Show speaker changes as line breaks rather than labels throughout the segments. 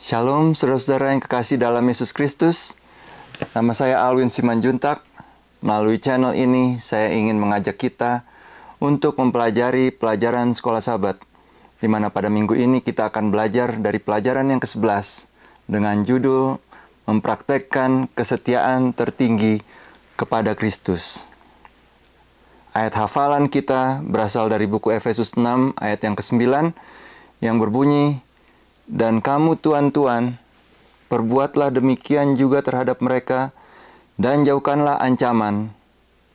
Shalom saudara-saudara yang kekasih dalam Yesus Kristus. Nama saya Alwin Simanjuntak. Melalui channel ini saya ingin mengajak kita untuk mempelajari pelajaran Sekolah Sabat, di mana pada minggu ini kita akan belajar dari pelajaran yang ke-11 dengan judul Mempraktekkan Kesetiaan Tertinggi kepada Kristus. Ayat hafalan kita berasal dari buku Efesus 6 ayat yang ke-9 yang berbunyi, "Dan kamu tuan-tuan, perbuatlah demikian juga terhadap mereka, dan jauhkanlah ancaman.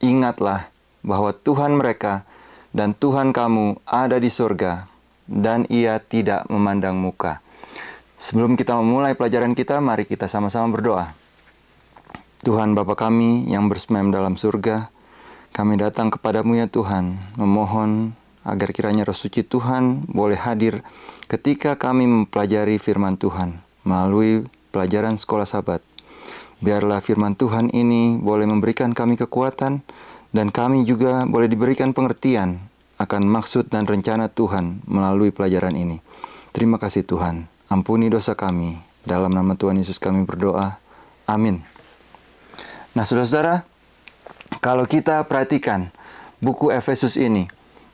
Ingatlah bahwa Tuhan mereka dan Tuhan kamu ada di surga, dan Ia tidak memandang muka." Sebelum kita memulai pelajaran kita, mari kita sama-sama berdoa. Tuhan Bapa kami yang bersemayam dalam surga, kami datang kepadamu ya Tuhan, memohon agar kiranya Roh Suci Tuhan boleh hadir ketika kami mempelajari firman Tuhan melalui pelajaran Sekolah Sabat. Biarlah firman Tuhan ini boleh memberikan kami kekuatan dan kami juga boleh diberikan pengertian akan maksud dan rencana Tuhan melalui pelajaran ini. Terima kasih Tuhan. Ampuni dosa kami. Dalam nama Tuhan Yesus kami berdoa. Amin. Nah saudara-saudara, kalau kita perhatikan buku Efesus ini,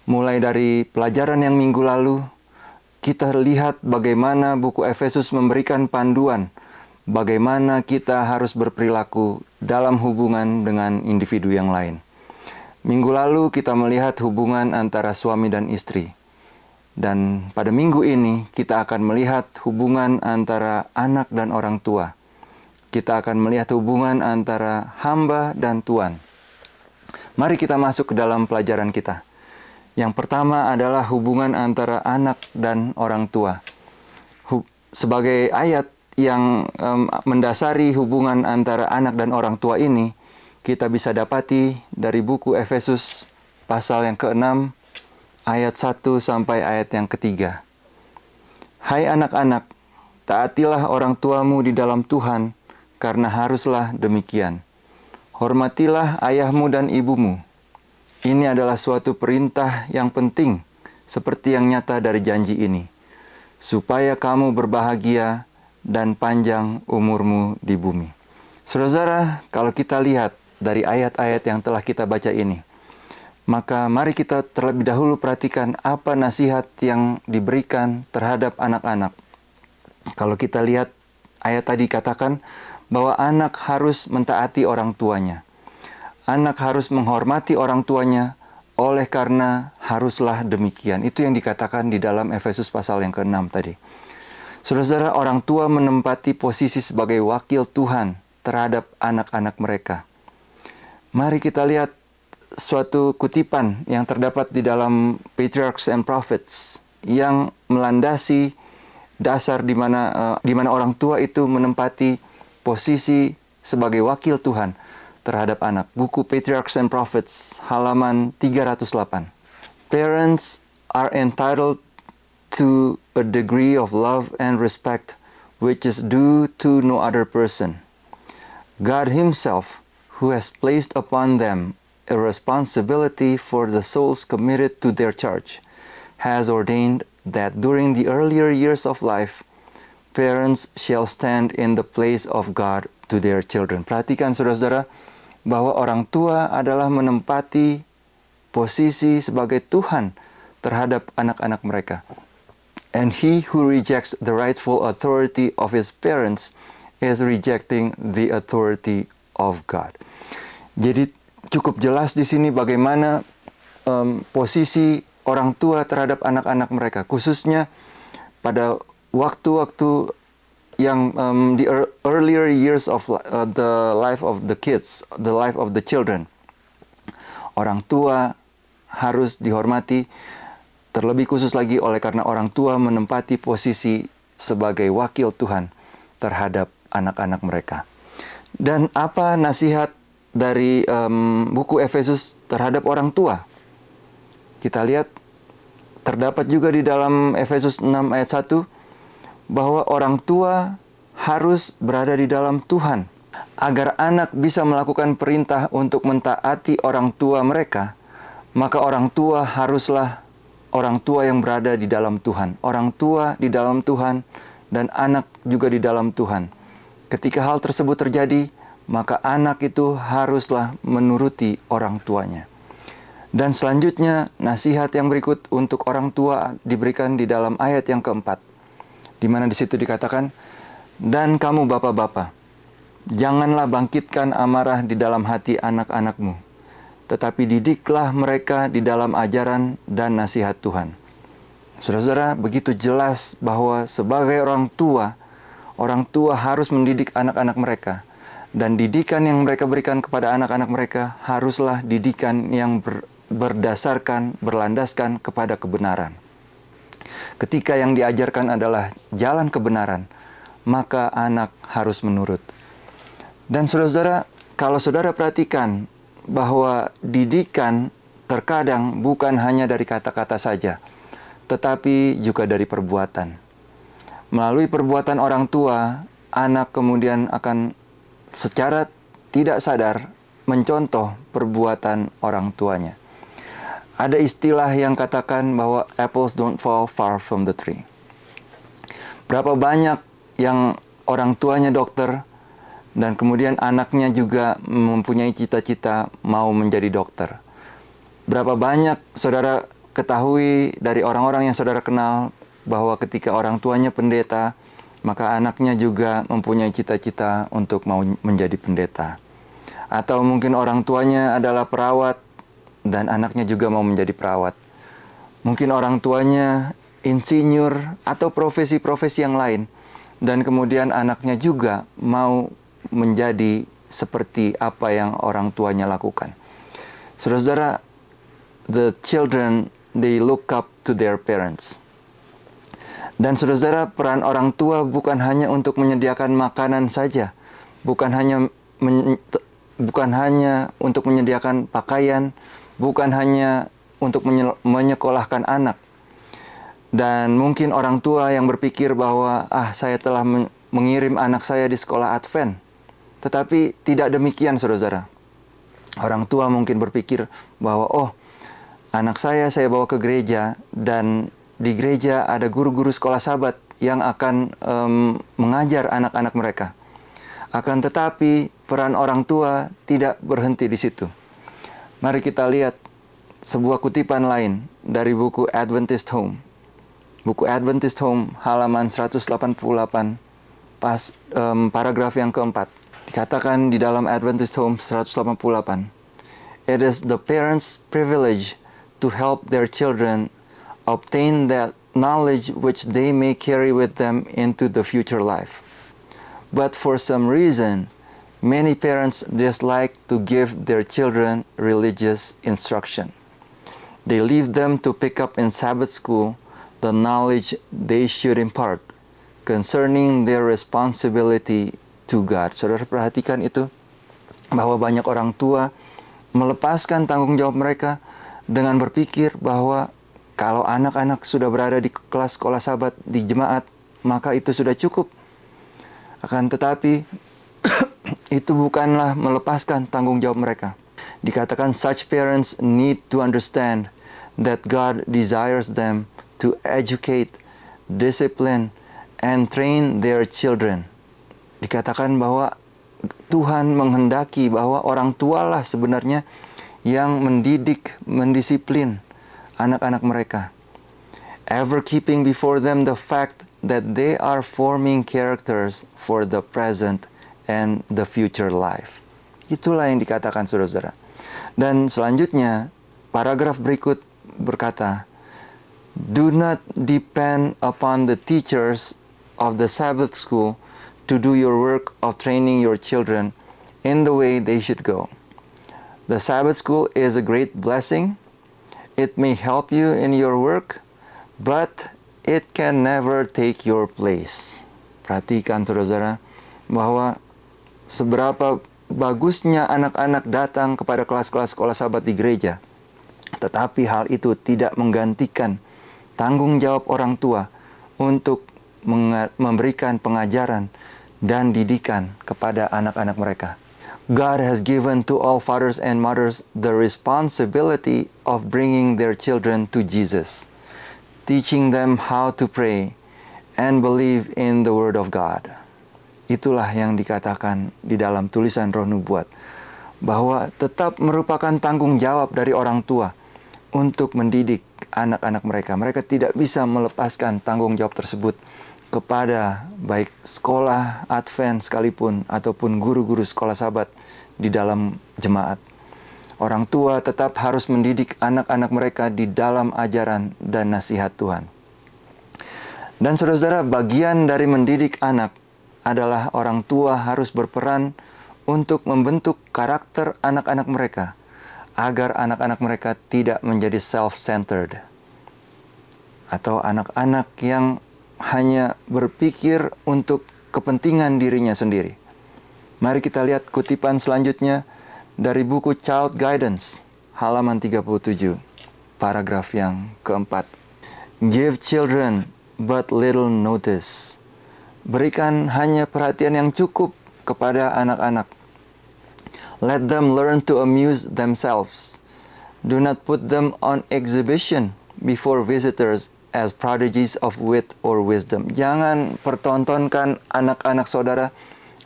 mulai dari pelajaran yang minggu lalu, kita lihat bagaimana buku Efesus memberikan panduan bagaimana kita harus berperilaku dalam hubungan dengan individu yang lain. Minggu lalu kita melihat hubungan antara suami dan istri. Dan pada minggu ini kita akan melihat hubungan antara anak dan orang tua. Kita akan melihat hubungan antara hamba dan tuan. Mari kita masuk ke dalam pelajaran kita. Yang pertama adalah hubungan antara anak dan orang tua. Sebagai ayat yang mendasari hubungan antara anak dan orang tua ini, kita bisa dapati dari buku Efesus pasal yang ke-6, ayat 1 sampai ayat yang ke-3. "Hai anak-anak, taatilah orang tuamu di dalam Tuhan, karena haruslah demikian. Hormatilah ayahmu dan ibumu. Ini adalah suatu perintah yang penting, seperti yang nyata dari janji ini, supaya kamu berbahagia dan panjang umurmu di bumi." Saudara-saudara, kalau kita lihat dari ayat-ayat yang telah kita baca ini, maka mari kita terlebih dahulu perhatikan apa nasihat yang diberikan terhadap anak-anak. Kalau kita lihat ayat tadi katakan bahwa anak harus mentaati orang tuanya. Anak harus menghormati orang tuanya, oleh karena haruslah demikian. Itu yang dikatakan di dalam Efesus pasal yang ke-6 tadi. Saudara-saudara, orang tua menempati posisi sebagai wakil Tuhan terhadap anak-anak mereka. Mari kita lihat suatu kutipan yang terdapat di dalam Patriarchs and Prophets yang melandasi dasar di mana orang tua itu menempati posisi sebagai wakil Tuhan terhadap anak. Buku Patriarchs and Prophets, halaman 308. "Parents are entitled to a degree of love and respect which is due to no other person. God Himself, who has placed upon them a responsibility for the souls committed to their charge, has ordained that during the earlier years of life, parents shall stand in the place of God to their children." Perhatikan saudara-saudara, bahwa orang tua adalah menempati posisi sebagai Tuhan terhadap anak-anak mereka. "And he who rejects the rightful authority of his parents is rejecting the authority of God." Jadi cukup jelas di sini bagaimana posisi orang tua terhadap anak-anak mereka, khususnya pada waktu-waktu yang the earlier years of the life of the kids, the life of the children. Orang tua harus dihormati, terlebih khusus lagi oleh karena orang tua menempati posisi sebagai wakil Tuhan terhadap anak-anak mereka. Dan apa nasihat dari buku Efesus terhadap orang tua? Kita lihat terdapat juga di dalam Efesus 6 ayat 1 bahwa orang tua harus berada di dalam Tuhan. Agar anak bisa melakukan perintah untuk mentaati orang tua mereka, maka orang tua haruslah orang tua yang berada di dalam Tuhan. Orang tua di dalam Tuhan dan anak juga di dalam Tuhan. Ketika hal tersebut terjadi, maka anak itu haruslah menuruti orang tuanya. Dan selanjutnya, nasihat yang berikut untuk orang tua diberikan di dalam ayat yang keempat, di mana di situ dikatakan, "Dan kamu bapak-bapak, janganlah bangkitkan amarah di dalam hati anak-anakmu, tetapi didiklah mereka di dalam ajaran dan nasihat Tuhan." Saudara-saudara, begitu jelas bahwa sebagai orang tua harus mendidik anak-anak mereka. Dan didikan yang mereka berikan kepada anak-anak mereka haruslah didikan yang berlandaskan kepada kebenaran. Ketika yang diajarkan adalah jalan kebenaran, maka anak harus menurut. Dan saudara-saudara, kalau saudara perhatikan bahwa didikan terkadang bukan hanya dari kata-kata saja, tetapi juga dari perbuatan. Melalui perbuatan orang tua, anak kemudian akan secara tidak sadar mencontoh perbuatan orang tuanya. Ada istilah yang katakan bahwa apples don't fall far from the tree. Berapa banyak yang orang tuanya dokter dan kemudian anaknya juga mempunyai cita-cita mau menjadi dokter. Berapa banyak saudara ketahui dari orang-orang yang saudara kenal bahwa ketika orang tuanya pendeta, maka anaknya juga mempunyai cita-cita untuk mau menjadi pendeta. Atau mungkin orang tuanya adalah perawat dan anaknya juga mau menjadi perawat. Mungkin orang tuanya insinyur atau profesi-profesi yang lain. Dan kemudian anaknya juga mau menjadi seperti apa yang orang tuanya lakukan. Saudara-saudara, the children, they look up to their parents. Dan saudara-saudara, peran orang tua bukan hanya untuk menyediakan makanan saja, bukan hanya untuk menyediakan pakaian, bukan hanya untuk menyekolahkan anak. Dan mungkin orang tua yang berpikir bahwa saya telah mengirim anak saya di sekolah Advent. Tetapi tidak demikian, saudara-saudara. Orang tua mungkin berpikir bahwa anak saya bawa ke gereja, dan di gereja ada guru-guru sekolah Sabat yang akan mengajar anak-anak mereka. Akan tetapi peran orang tua tidak berhenti di situ. Mari kita lihat sebuah kutipan lain dari buku Adventist Home. Buku Adventist Home halaman 188 paragraf yang keempat. Dikatakan di dalam Adventist Home 188, "It is the parents' privilege to help their children obtain that knowledge which they may carry with them into the future life. But for some reason, many parents dislike to give their children religious instruction. They leave them to pick up in Sabbath school the knowledge they should impart concerning their responsibility to God." Saudara perhatikan itu, bahwa banyak orang tua melepaskan tanggung jawab mereka dengan berpikir bahwa kalau anak-anak sudah berada di kelas sekolah Sabat di jemaat, maka itu sudah cukup. Akan tetapi, itu bukanlah melepaskan tanggung jawab mereka. Dikatakan, such parents need to understand that God desires them to educate, discipline, and train their children. Dikatakan bahwa Tuhan menghendaki bahwa orang tualah sebenarnya yang mendidik, mendisiplin anak-anak mereka. Ever keeping before them the fact that they are forming characters for the present and the future life. Itulah yang dikatakan, saudara-saudara. Dan selanjutnya, paragraf berikut berkata, "Do not depend upon the teachers of the Sabbath school to do your work of training your children in the way they should go. The Sabbath school is a great blessing. It may help you in your work, but it can never take your place." Perhatikan, saudara-saudara, bahwa seberapa bagusnya anak-anak datang kepada kelas-kelas sekolah Sabat di gereja, tetapi hal itu tidak menggantikan tanggung jawab orang tua untuk memberikan pengajaran dan didikan kepada anak-anak mereka. God has given to all fathers and mothers the responsibility of bringing their children to Jesus, teaching them how to pray, and believe in the word of God. Itulah yang dikatakan di dalam tulisan Roh Nubuat, bahwa tetap merupakan tanggung jawab dari orang tua untuk mendidik anak-anak mereka. Mereka tidak bisa melepaskan tanggung jawab tersebut kepada baik sekolah Advent sekalipun ataupun guru-guru sekolah Sabat di dalam jemaat. Orang tua tetap harus mendidik anak-anak mereka di dalam ajaran dan nasihat Tuhan. Dan saudara-saudara, bagian dari mendidik anak adalah orang tua harus berperan untuk membentuk karakter anak-anak mereka, agar anak-anak mereka tidak menjadi self-centered, atau anak-anak yang hanya berpikir untuk kepentingan dirinya sendiri. Mari kita lihat kutipan selanjutnya dari buku Child Guidance, halaman 37, paragraf yang keempat. Give children but little notice. Berikan hanya perhatian yang cukup kepada anak-anak. Let them learn to amuse themselves. Do not put them on exhibition before visitors as prodigies of wit or wisdom. Jangan pertontonkan anak-anak saudara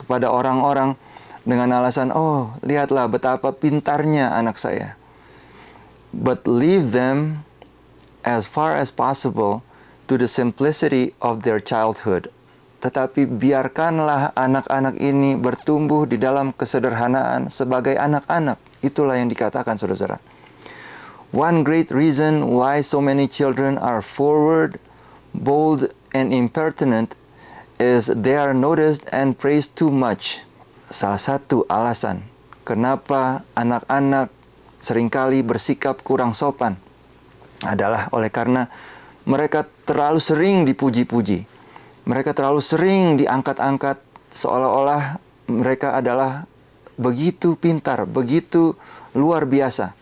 kepada orang-orang dengan alasan, oh, lihatlah betapa pintarnya anak saya. But leave them as far as possible to the simplicity of their childhood. Tetapi biarkanlah anak-anak ini bertumbuh di dalam kesederhanaan sebagai anak-anak. Itulah yang dikatakan, saudara-saudara. One great reason why so many children are forward, bold, and impertinent is they are noticed and praised too much. Salah satu alasan kenapa anak-anak seringkali bersikap kurang sopan adalah oleh karena mereka terlalu sering dipuji-puji. Mereka terlalu sering diangkat-angkat seolah-olah mereka adalah begitu pintar, begitu luar biasa.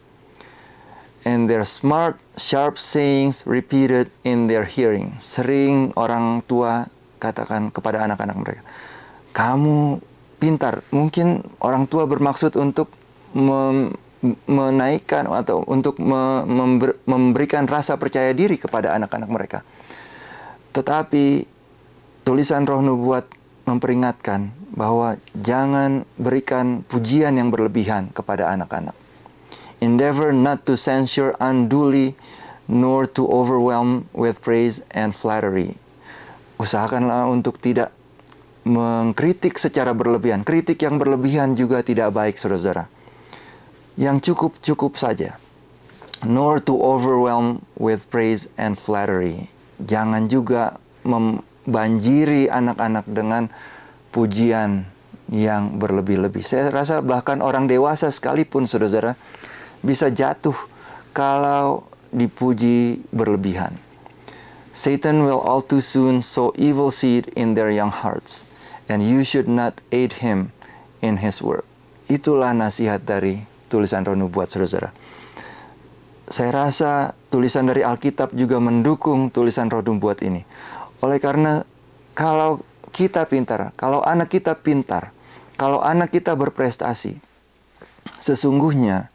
And their smart, sharp sayings repeated in their hearing. Sering orang tua katakan kepada anak-anak mereka, kamu pintar. Mungkin orang tua bermaksud untuk menaikkan atau untuk memberikan rasa percaya diri kepada anak-anak mereka. Tetapi tulisan Roh Nubuat memperingatkan bahwa jangan berikan pujian yang berlebihan kepada anak-anak. Endeavor not to censure unduly, nor to overwhelm with praise and flattery. Usahakanlah untuk tidak mengkritik secara berlebihan. Kritik yang berlebihan juga tidak baik, saudara-saudara. Yang cukup-cukup saja. Nor to overwhelm with praise and flattery. Jangan juga membanjiri anak-anak dengan pujian yang berlebih-lebih. Saya rasa bahkan orang dewasa sekalipun, saudara-saudara, bisa jatuh kalau dipuji berlebihan. Satan will all too soon sow evil seed in their young hearts, and you should not aid him in his work. Itulah nasihat dari tulisan Roh Nubuat, saudara-saudara. Saya rasa tulisan dari Alkitab juga mendukung tulisan Roh Nubuat ini. Oleh karena kalau kita pintar, kalau anak kita pintar, kalau anak kita berprestasi, sesungguhnya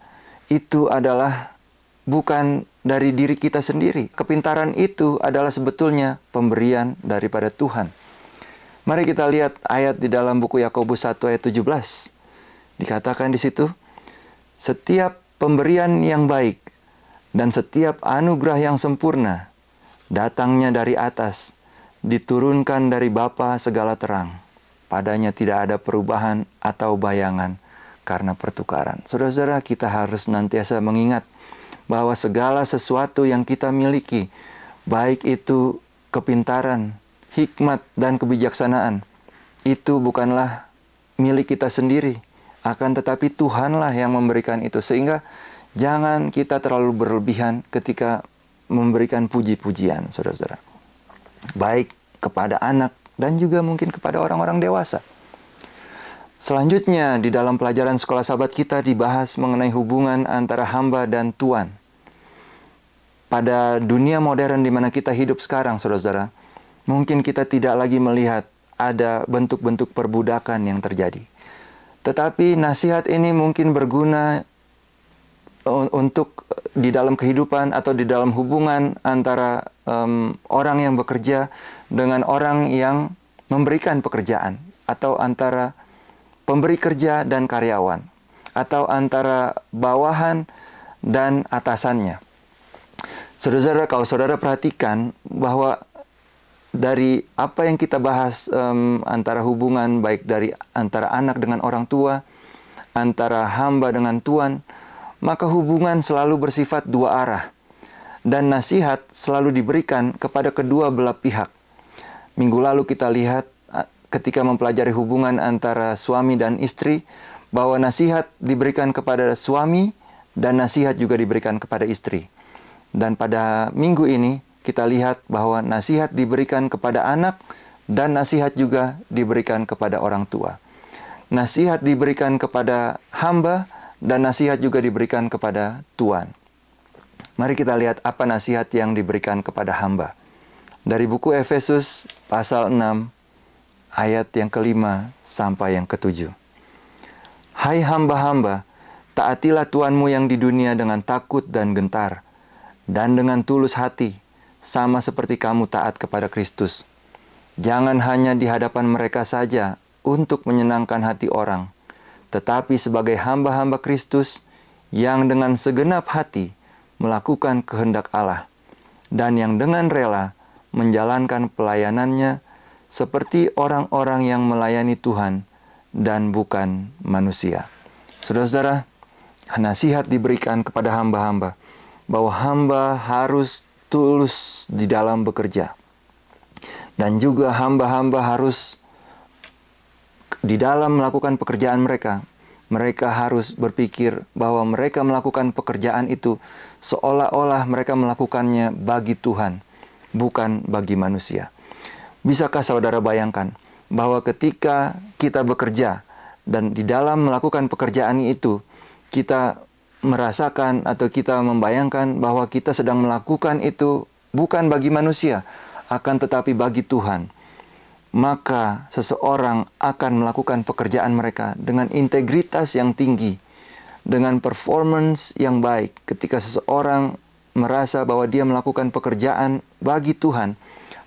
itu adalah bukan dari diri kita sendiri. Kepintaran itu adalah sebetulnya pemberian daripada Tuhan. Mari kita lihat ayat di dalam buku Yakobus 1 ayat 17. Dikatakan di situ, setiap pemberian yang baik dan setiap anugerah yang sempurna datangnya dari atas, diturunkan dari Bapa segala terang. Padanya tidak ada perubahan atau bayangan karena pertukaran. Saudara-saudara, kita harus senantiasa mengingat bahwa segala sesuatu yang kita miliki, baik itu kepintaran, hikmat, dan kebijaksanaan, itu bukanlah milik kita sendiri, akan tetapi Tuhanlah yang memberikan itu. Sehingga jangan kita terlalu berlebihan ketika memberikan puji-pujian, saudara-saudara. Baik kepada anak dan juga mungkin kepada orang-orang dewasa. Selanjutnya, di dalam pelajaran sekolah sahabat kita dibahas mengenai hubungan antara hamba dan Tuan. Pada dunia modern di mana kita hidup sekarang, saudara-saudara, mungkin kita tidak lagi melihat ada bentuk-bentuk perbudakan yang terjadi. Tetapi nasihat ini mungkin berguna untuk di dalam kehidupan atau di dalam hubungan antara orang yang bekerja dengan orang yang memberikan pekerjaan, atau antara pemberi kerja dan karyawan, atau antara bawahan dan atasannya. Saudara, kalau saudara perhatikan bahwa dari apa yang kita bahas antara hubungan baik dari antara anak dengan orang tua, antara hamba dengan Tuhan, maka hubungan selalu bersifat dua arah. Dan nasihat selalu diberikan kepada kedua belah pihak. Minggu lalu kita lihat ketika mempelajari hubungan antara suami dan istri, bahwa nasihat diberikan kepada suami dan nasihat juga diberikan kepada istri. Dan pada minggu ini kita lihat bahwa nasihat diberikan kepada anak dan nasihat juga diberikan kepada orang tua. Nasihat diberikan kepada hamba dan nasihat juga diberikan kepada Tuhan. Mari kita lihat apa nasihat yang diberikan kepada hamba. Dari buku Efesus pasal 6 ayat yang ke-5 sampai yang ke-7. Hai hamba-hamba, taatilah Tuhanmu yang di dunia dengan takut dan gentar, dan dengan tulus hati, sama seperti kamu taat kepada Kristus. Jangan hanya di hadapan mereka saja untuk menyenangkan hati orang, tetapi sebagai hamba-hamba Kristus yang dengan segenap hati melakukan kehendak Allah, dan yang dengan rela menjalankan pelayanannya seperti orang-orang yang melayani Tuhan dan bukan manusia. Saudara-saudara, nasihat diberikan kepada hamba-hamba bahwa hamba harus tulus di dalam bekerja, dan juga hamba-hamba harus di dalam melakukan pekerjaan mereka. Mereka harus berpikir bahwa mereka melakukan pekerjaan itu seolah-olah mereka melakukannya bagi Tuhan, bukan bagi manusia. Bisakah saudara bayangkan bahwa ketika kita bekerja dan di dalam melakukan pekerjaan itu, kita merasakan atau kita membayangkan bahwa kita sedang melakukan itu bukan bagi manusia, akan tetapi bagi Tuhan. Maka seseorang akan melakukan pekerjaan mereka dengan integritas yang tinggi, dengan performance yang baik. Ketika seseorang merasa bahwa dia melakukan pekerjaan bagi Tuhan,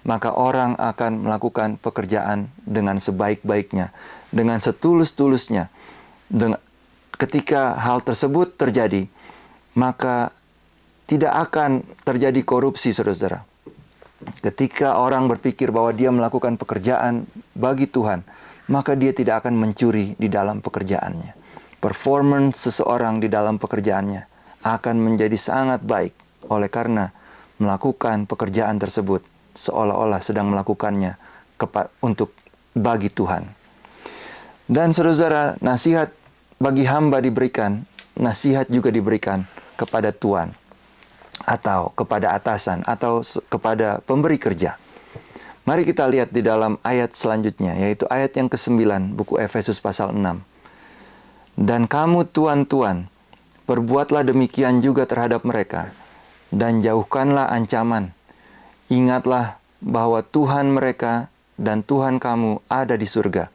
maka orang akan melakukan pekerjaan dengan sebaik-baiknya, dengan setulus-tulusnya. Ketika hal tersebut terjadi, maka tidak akan terjadi korupsi, saudara-saudara. Ketika orang berpikir bahwa dia melakukan pekerjaan bagi Tuhan, maka dia tidak akan mencuri di dalam pekerjaannya. Performance seseorang di dalam pekerjaannya akan menjadi sangat baik oleh karena melakukan pekerjaan tersebut seolah-olah sedang melakukannya untuk bagi Tuhan. Dan saudara-saudara, nasihat bagi hamba diberikan, nasihat juga diberikan kepada Tuhan, atau kepada atasan, atau kepada pemberi kerja. Mari kita lihat di dalam ayat selanjutnya, yaitu ayat yang ke-9, buku Efesus pasal 6. Dan kamu tuan-tuan, perbuatlah demikian juga terhadap mereka, dan jauhkanlah ancaman. Ingatlah bahwa Tuhan mereka dan Tuhan kamu ada di surga,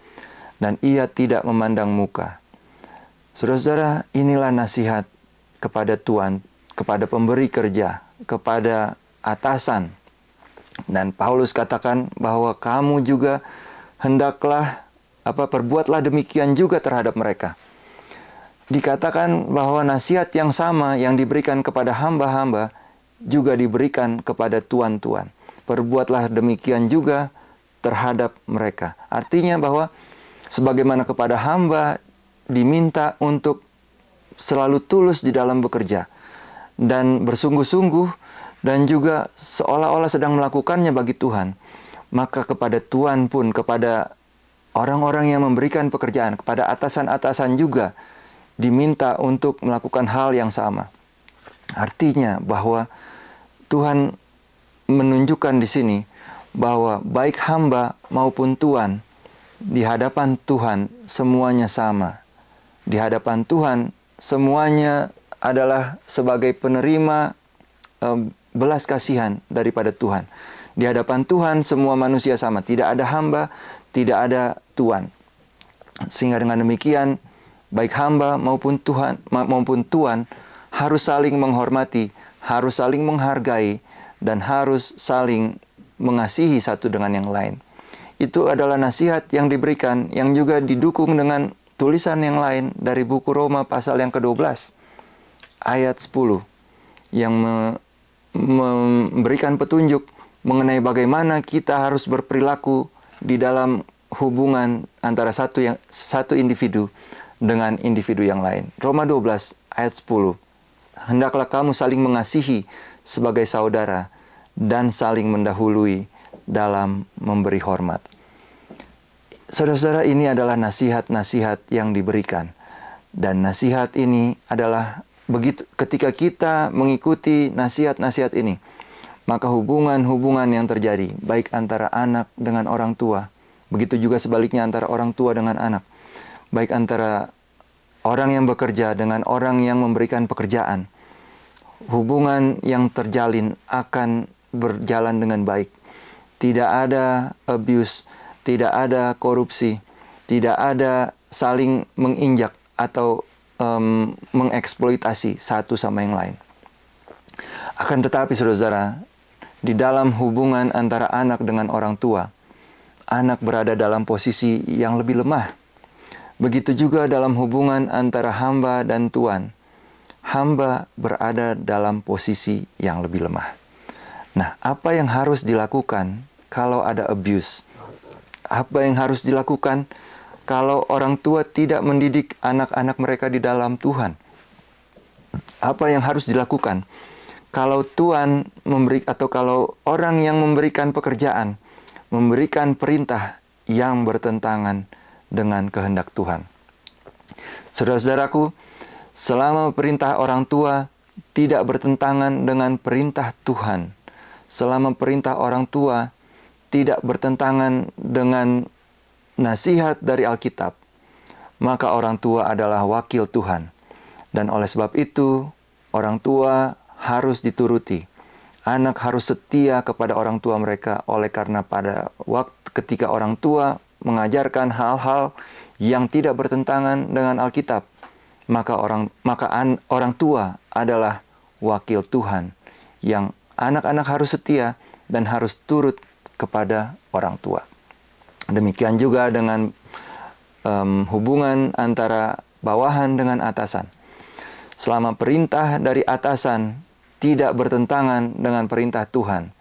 dan Ia tidak memandang muka. Saudara-saudara, inilah nasihat kepada Tuhan, kepada pemberi kerja, kepada atasan. Dan Paulus katakan bahwa kamu juga hendaklah perbuatlah demikian juga terhadap mereka. Dikatakan bahwa nasihat yang sama yang diberikan kepada hamba-hamba juga diberikan kepada tuan-tuan. Perbuatlah demikian juga terhadap mereka. Artinya bahwa sebagaimana kepada hamba diminta untuk selalu tulus di dalam bekerja dan bersungguh-sungguh dan juga seolah-olah sedang melakukannya bagi Tuhan, maka kepada Tuhan pun, kepada orang-orang yang memberikan pekerjaan, kepada atasan-atasan juga diminta untuk melakukan hal yang sama. Artinya bahwa Tuhan menunjukkan di sini bahwa baik hamba maupun tuan di hadapan Tuhan semuanya sama. Di hadapan Tuhan semuanya adalah sebagai penerima belas kasihan daripada Tuhan. Di hadapan Tuhan semua manusia sama, tidak ada hamba, tidak ada tuan. Sehingga dengan demikian baik hamba maupun tuan harus saling menghormati, harus saling menghargai, dan harus saling mengasihi satu dengan yang lain. Itu adalah nasihat yang diberikan, yang juga didukung dengan tulisan yang lain dari buku Roma pasal yang ke-12 ayat 10 yang memberikan petunjuk mengenai bagaimana kita harus berperilaku di dalam hubungan antara satu individu dengan individu yang lain. Roma 12 ayat 10. Hendaklah kamu saling mengasihi sebagai saudara dan saling mendahului dalam memberi hormat. Saudara-saudara, ini adalah nasihat-nasihat yang diberikan. Dan nasihat ini adalah begitu ketika kita mengikuti nasihat-nasihat ini, maka hubungan-hubungan yang terjadi baik antara anak dengan orang tua, begitu juga sebaliknya antara orang tua dengan anak, baik antara orang yang bekerja dengan orang yang memberikan pekerjaan, hubungan yang terjalin akan berjalan dengan baik. Tidak ada abuse, tidak ada korupsi, tidak ada saling menginjak atau mengeksploitasi satu sama yang lain. Akan tetapi saudara-saudara, di dalam hubungan antara anak dengan orang tua, anak berada dalam posisi yang lebih lemah. Begitu juga dalam hubungan antara hamba dan tuan, hamba berada dalam posisi yang lebih lemah. Nah, apa yang harus dilakukan kalau ada abuse? Apa yang harus dilakukan kalau orang tua tidak mendidik anak-anak mereka di dalam Tuhan? Apa yang harus dilakukan kalau tuan kalau orang yang memberikan pekerjaan memberikan perintah yang bertentangan dengan kehendak Tuhan? Saudara-saudaraku, selama perintah orang tua tidak bertentangan dengan perintah Tuhan, selama perintah orang tua tidak bertentangan dengan nasihat dari Alkitab, maka orang tua adalah wakil Tuhan. Dan oleh sebab itu, orang tua harus dituruti. Anak harus setia kepada orang tua mereka, oleh karena pada waktu ketika orang tua mengajarkan hal-hal yang tidak bertentangan dengan Alkitab, maka orang tua adalah wakil Tuhan yang anak-anak harus setia dan harus turut kepada orang tua. Demikian juga dengan hubungan antara bawahan dengan atasan. Selama perintah dari atasan tidak bertentangan dengan perintah Tuhan,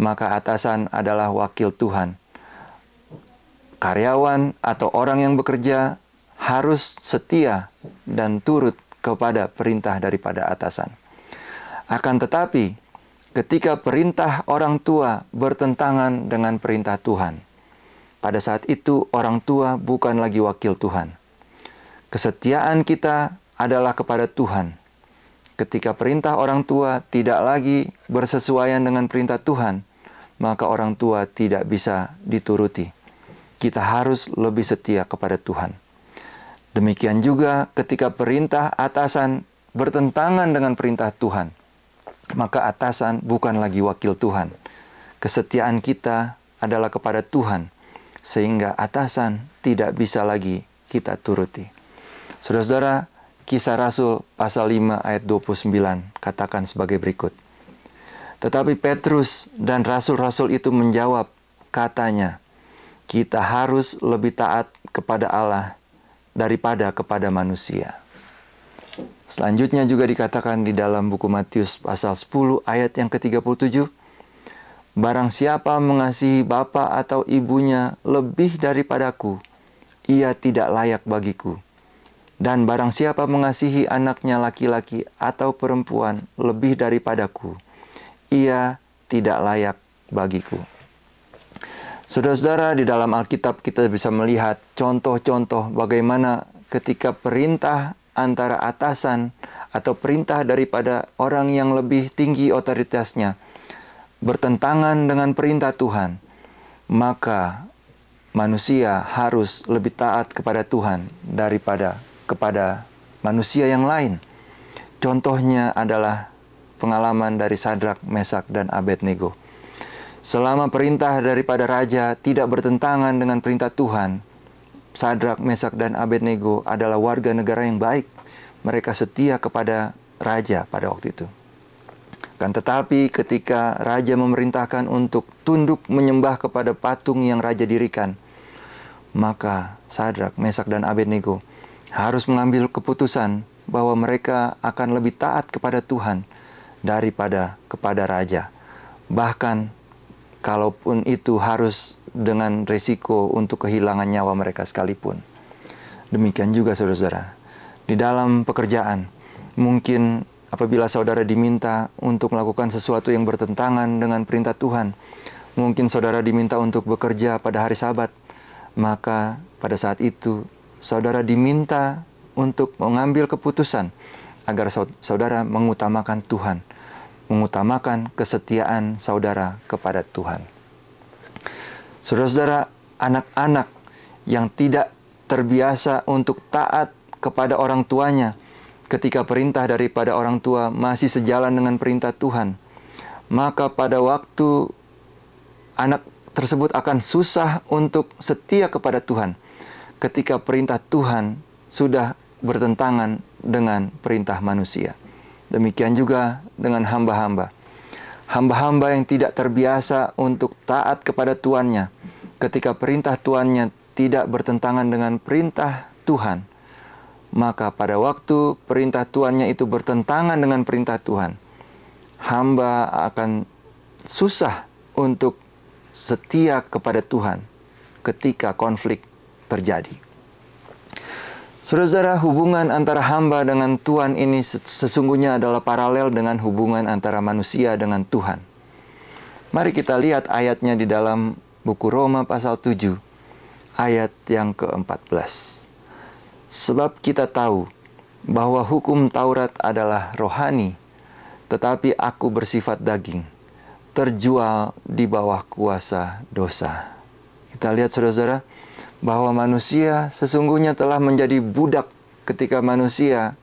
maka atasan adalah wakil Tuhan. Karyawan atau orang yang bekerja harus setia dan turut kepada perintah daripada atasan. Akan tetapi, ketika perintah orang tua bertentangan dengan perintah Tuhan, pada saat itu orang tua bukan lagi wakil Tuhan. Kesetiaan kita adalah kepada Tuhan. Ketika perintah orang tua tidak lagi bersesuaian dengan perintah Tuhan, maka orang tua tidak bisa dituruti. Kita harus lebih setia kepada Tuhan. Demikian juga ketika perintah atasan bertentangan dengan perintah Tuhan, maka atasan bukan lagi wakil Tuhan. Kesetiaan kita adalah kepada Tuhan, sehingga atasan tidak bisa lagi kita turuti. Saudara-saudara, Kisah Rasul pasal 5 ayat 29 katakan sebagai berikut. Tetapi Petrus dan rasul-rasul itu menjawab, katanya, kita harus lebih taat kepada Allah daripada kepada manusia. Selanjutnya juga dikatakan di dalam buku Matius pasal 10 ayat yang ke-37, barang siapa mengasihi bapa atau ibunya lebih daripadaku, ia tidak layak bagiku. Dan barang siapa mengasihi anaknya laki-laki atau perempuan lebih daripadaku, ia tidak layak bagiku. Saudara-saudara, di dalam Alkitab kita bisa melihat contoh-contoh bagaimana ketika perintah antara atasan atau perintah daripada orang yang lebih tinggi otoritasnya bertentangan dengan perintah Tuhan, maka manusia harus lebih taat kepada Tuhan daripada kepada manusia yang lain. Contohnya adalah pengalaman dari Sadrak, Mesak, dan Abednego. Selama perintah daripada raja tidak bertentangan dengan perintah Tuhan, Sadrak, Mesak, dan Abednego adalah warga negara yang baik. Mereka setia kepada raja pada waktu itu. Kan tetapi ketika raja memerintahkan untuk tunduk menyembah kepada patung yang raja dirikan, maka Sadrak, Mesak, dan Abednego harus mengambil keputusan bahwa mereka akan lebih taat kepada Tuhan daripada kepada raja. Bahkan kalaupun itu harus dengan risiko untuk kehilangan nyawa mereka sekalipun. Demikian juga saudara-saudara, di dalam pekerjaan, mungkin apabila saudara diminta untuk melakukan sesuatu yang bertentangan dengan perintah Tuhan, mungkin saudara diminta untuk bekerja pada hari Sabat, maka pada saat itu saudara diminta untuk mengambil keputusan agar saudara mengutamakan Tuhan, mengutamakan kesetiaan saudara kepada Tuhan. Saudara-saudara, anak-anak yang tidak terbiasa untuk taat kepada orang tuanya ketika perintah daripada orang tua masih sejalan dengan perintah Tuhan, maka pada waktu anak tersebut akan susah untuk setia kepada Tuhan ketika perintah Tuhan sudah bertentangan dengan perintah manusia. Demikian juga dengan hamba-hamba. Hamba-hamba yang tidak terbiasa untuk taat kepada tuannya ketika perintah tuannya tidak bertentangan dengan perintah Tuhan, maka pada waktu perintah tuannya itu bertentangan dengan perintah Tuhan, hamba akan susah untuk setia kepada Tuhan ketika konflik terjadi. Saudara-saudara, hubungan antara hamba dengan Tuhan ini sesungguhnya adalah paralel dengan hubungan antara manusia dengan Tuhan. Mari kita lihat ayatnya di dalam buku Roma pasal 7, ayat yang ke-14. Sebab kita tahu bahwa hukum Taurat adalah rohani, tetapi aku bersifat daging, terjual di bawah kuasa dosa. Kita lihat saudara-saudara, bahwa manusia sesungguhnya telah menjadi budak ketika manusia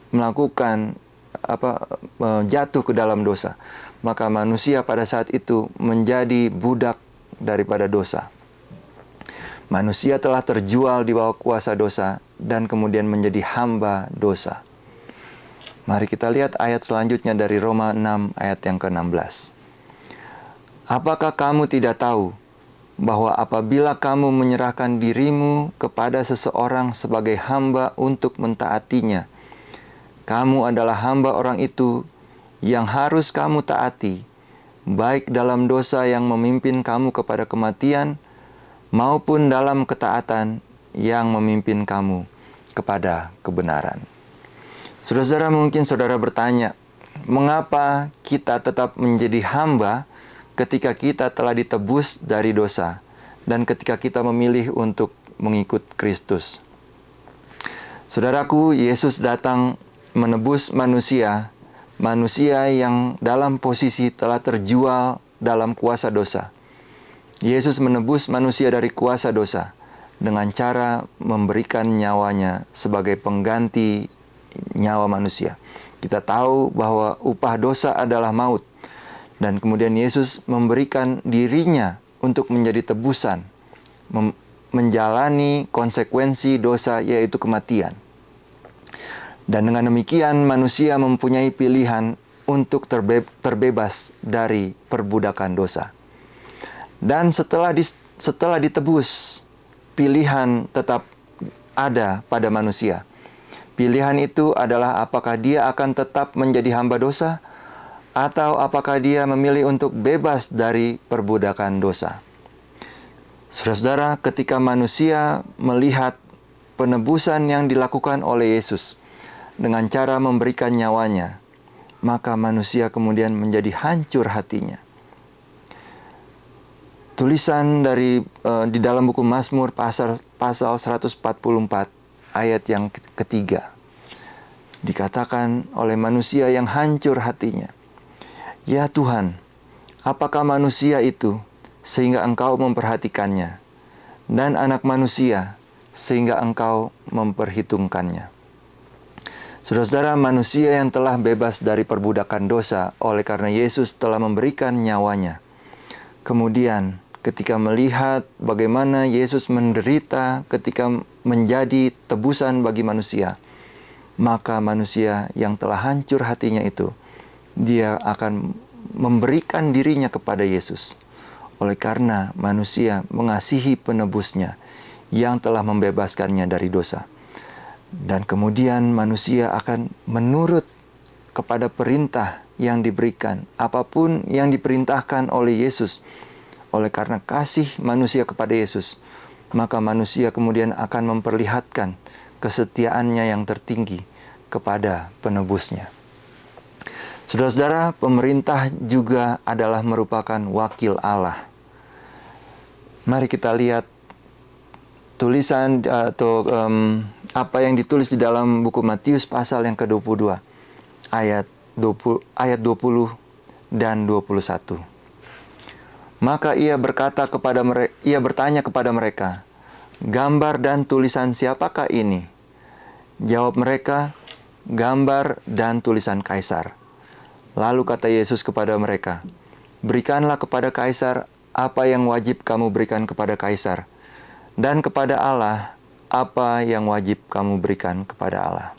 melakukan jatuh ke dalam dosa. Maka manusia pada saat itu menjadi budak daripada dosa. Manusia telah terjual di bawah kuasa dosa dan kemudian menjadi hamba dosa. Mari kita lihat ayat selanjutnya dari Roma 6 ayat yang ke-16. Apakah kamu tidak tahu bahwa apabila kamu menyerahkan dirimu kepada seseorang sebagai hamba untuk mentaatinya, kamu adalah hamba orang itu yang harus kamu taati, baik dalam dosa yang memimpin kamu kepada kematian, maupun dalam ketaatan yang memimpin kamu kepada kebenaran. Saudara-saudara, mungkin saudara bertanya, mengapa kita tetap menjadi hamba ketika kita telah ditebus dari dosa dan ketika kita memilih untuk mengikut Kristus? Saudaraku, Yesus datang menebus manusia yang dalam posisi telah terjual dalam kuasa dosa. Yesus menebus manusia dari kuasa dosa dengan cara memberikan nyawanya sebagai pengganti nyawa manusia. Kita tahu bahwa upah dosa adalah maut. Dan kemudian Yesus memberikan dirinya untuk menjadi tebusan, menjalani konsekuensi dosa yaitu kematian. Dan dengan demikian manusia mempunyai pilihan untuk terbebas dari perbudakan dosa. Dan setelah ditebus, pilihan tetap ada pada manusia. Pilihan itu adalah apakah dia akan tetap menjadi hamba dosa, atau apakah dia memilih untuk bebas dari perbudakan dosa. Saudara-saudara, ketika manusia melihat penebusan yang dilakukan oleh Yesus dengan cara memberikan nyawanya, maka manusia kemudian menjadi hancur hatinya. Tulisan di dalam buku Mazmur pasal 144 ayat yang ketiga, dikatakan oleh manusia yang hancur hatinya, ya Tuhan, apakah manusia itu sehingga Engkau memperhatikannya, dan anak manusia sehingga Engkau memperhitungkannya. Saudara-saudara, manusia yang telah bebas dari perbudakan dosa oleh karena Yesus telah memberikan nyawanya. Kemudian ketika melihat bagaimana Yesus menderita ketika menjadi tebusan bagi manusia, maka manusia yang telah hancur hatinya itu dia akan memberikan dirinya kepada Yesus. Oleh karena manusia mengasihi penebusnya yang telah membebaskannya dari dosa. Dan kemudian manusia akan menurut kepada perintah yang diberikan, apapun yang diperintahkan oleh Yesus. Oleh karena kasih manusia kepada Yesus, maka manusia kemudian akan memperlihatkan kesetiaannya yang tertinggi kepada penebusnya. Saudara-saudara, pemerintah juga adalah merupakan wakil Allah. Mari kita lihat tulisan atau apa yang ditulis di dalam buku Matius pasal yang ke-22 ayat 20 dan 21. Maka ia bertanya kepada mereka, "Gambar dan tulisan siapakah ini?" Jawab mereka, "Gambar dan tulisan Kaisar." Lalu kata Yesus kepada mereka, "Berikanlah kepada Kaisar apa yang wajib kamu berikan kepada Kaisar, dan kepada Allah apa yang wajib kamu berikan kepada Allah."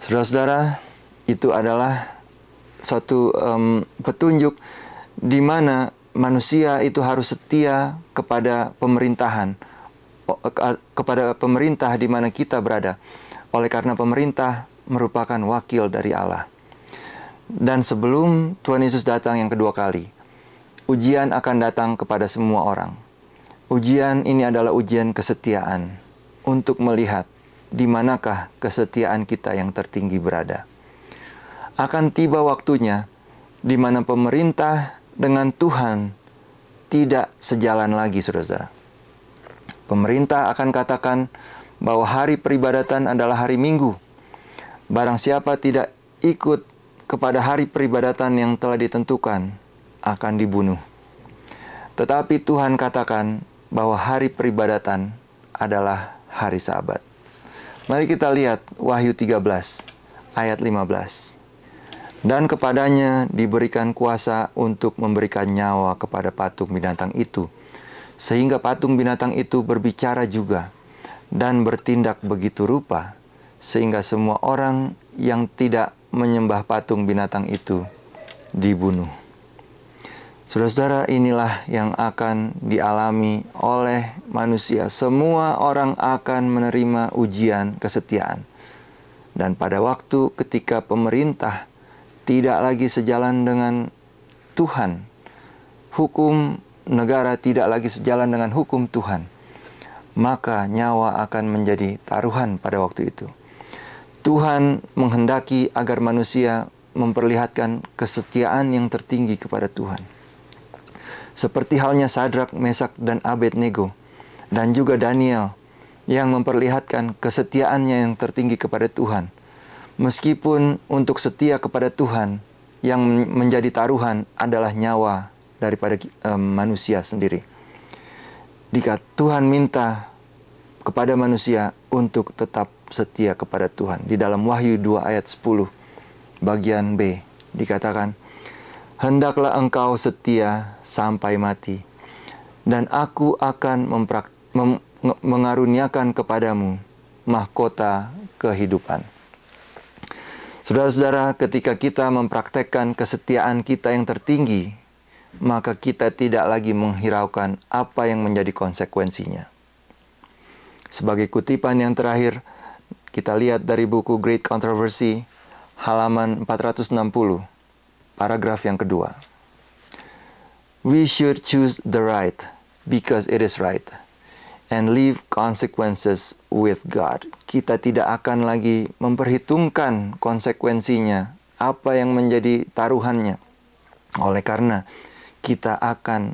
Saudara-saudara, itu adalah suatu petunjuk di mana manusia itu harus setia kepada pemerintahan, kepada pemerintah di mana kita berada. Oleh karena pemerintah merupakan wakil dari Allah. Dan sebelum Tuhan Yesus datang yang kedua kali, ujian akan datang kepada semua orang. Ujian ini adalah ujian kesetiaan untuk melihat di manakah kesetiaan kita yang tertinggi berada. Akan tiba waktunya di mana pemerintah dengan Tuhan tidak sejalan lagi, saudara-saudara. Pemerintah akan katakan bahwa hari peribadatan adalah hari Minggu. Barang siapa tidak ikut kepada hari peribadatan yang telah ditentukan akan dibunuh. Tetapi Tuhan katakan bahwa hari peribadatan adalah hari Sabat. Mari kita lihat Wahyu 13 ayat 15. Dan kepadanya diberikan kuasa untuk memberikan nyawa kepada patung binatang itu, sehingga patung binatang itu berbicara juga dan bertindak begitu rupa, sehingga semua orang yang tidak menyembah patung binatang itu dibunuh. Saudara-saudara, inilah yang akan dialami oleh manusia. Semua orang akan menerima ujian kesetiaan. Dan pada waktu ketika pemerintah tidak lagi sejalan dengan Tuhan, hukum negara tidak lagi sejalan dengan hukum Tuhan, maka nyawa akan menjadi taruhan pada waktu itu. Tuhan menghendaki agar manusia memperlihatkan kesetiaan yang tertinggi kepada Tuhan. Seperti halnya Sadrak, Mesak, dan Abednego, dan juga Daniel yang memperlihatkan kesetiaannya yang tertinggi kepada Tuhan. Meskipun untuk setia kepada Tuhan, yang menjadi taruhan adalah nyawa daripada manusia sendiri. Jika Tuhan minta kepada manusia untuk tetap setia kepada Tuhan. Di dalam Wahyu 2 ayat 10 bagian B dikatakan, "Hendaklah engkau setia sampai mati, dan aku akan mengaruniakan kepadamu mahkota kehidupan." Saudara-saudara, ketika kita mempraktekkan kesetiaan kita yang tertinggi, maka kita tidak lagi menghiraukan apa yang menjadi konsekuensinya. Sebagai kutipan yang terakhir, kita lihat dari buku Great Controversy, halaman 460, paragraf yang kedua. "We should choose the right because it is right, and leave consequences with God." Kita tidak akan lagi memperhitungkan konsekuensinya, apa yang menjadi taruhannya. Oleh karena kita akan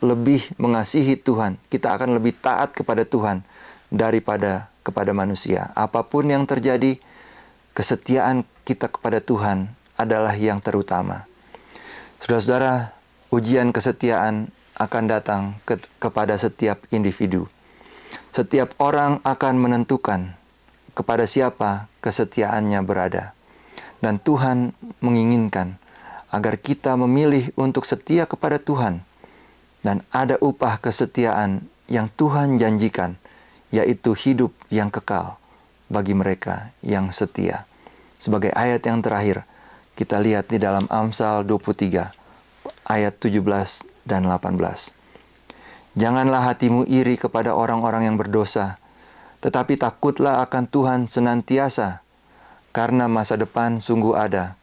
lebih mengasihi Tuhan, kita akan lebih taat kepada Tuhan daripada kepada manusia. Apapun yang terjadi, kesetiaan kita kepada Tuhan adalah yang terutama. Saudara-saudara, ujian kesetiaan akan datang kepada setiap individu. Setiap orang akan menentukan kepada siapa kesetiaannya berada. Dan Tuhan menginginkan agar kita memilih untuk setia kepada Tuhan. Dan ada upah kesetiaan yang Tuhan janjikan, yaitu hidup yang kekal bagi mereka yang setia. Sebagai ayat yang terakhir, Kita lihat di dalam Amsal 23 ayat 17 dan 18. Janganlah hatimu iri kepada orang-orang yang berdosa, tetapi takutlah akan Tuhan senantiasa, karena masa depan sungguh ada,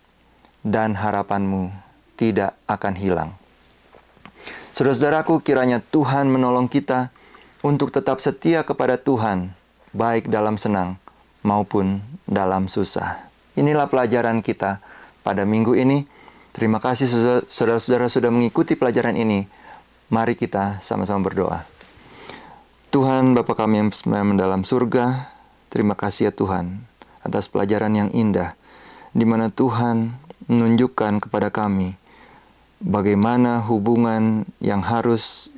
dan harapanmu tidak akan hilang. Saudara-saudaraku, kiranya Tuhan menolong kita untuk tetap setia kepada Tuhan, baik dalam senang maupun dalam susah. Inilah pelajaran kita pada minggu ini. Terima kasih saudara-saudara sudah mengikuti pelajaran ini. Mari kita sama-sama berdoa. Tuhan Bapa kami yang dalam surga, terima kasih ya Tuhan atas pelajaran yang indah, di mana Tuhan menunjukkan kepada kami bagaimana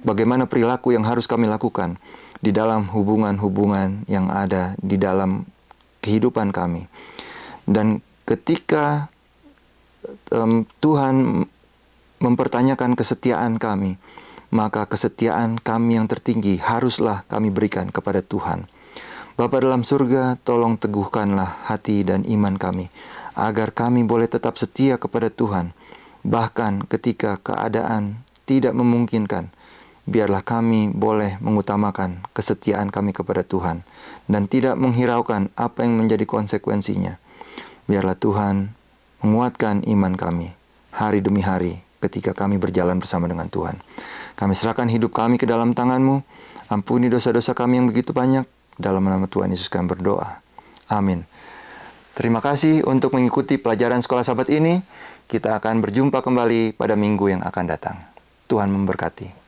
bagaimana perilaku yang harus kami lakukan di dalam hubungan-hubungan yang ada di dalam kehidupan kami. Dan ketika Tuhan mempertanyakan kesetiaan kami, maka kesetiaan kami yang tertinggi haruslah kami berikan kepada Tuhan. Bapa dalam surga, tolong teguhkanlah hati dan iman kami, agar kami boleh tetap setia kepada Tuhan. Bahkan ketika keadaan tidak memungkinkan, biarlah kami boleh mengutamakan kesetiaan kami kepada Tuhan, dan tidak menghiraukan apa yang menjadi konsekuensinya. Biarlah Tuhan menguatkan iman kami hari demi hari ketika kami berjalan bersama dengan Tuhan. Kami serahkan hidup kami ke dalam tangan-Mu. Ampuni dosa-dosa kami yang begitu banyak. Dalam nama Tuhan Yesus kami berdoa. Amin. Terima kasih untuk mengikuti pelajaran Sekolah Sahabat ini. Kita akan berjumpa kembali pada minggu yang akan datang. Tuhan memberkati.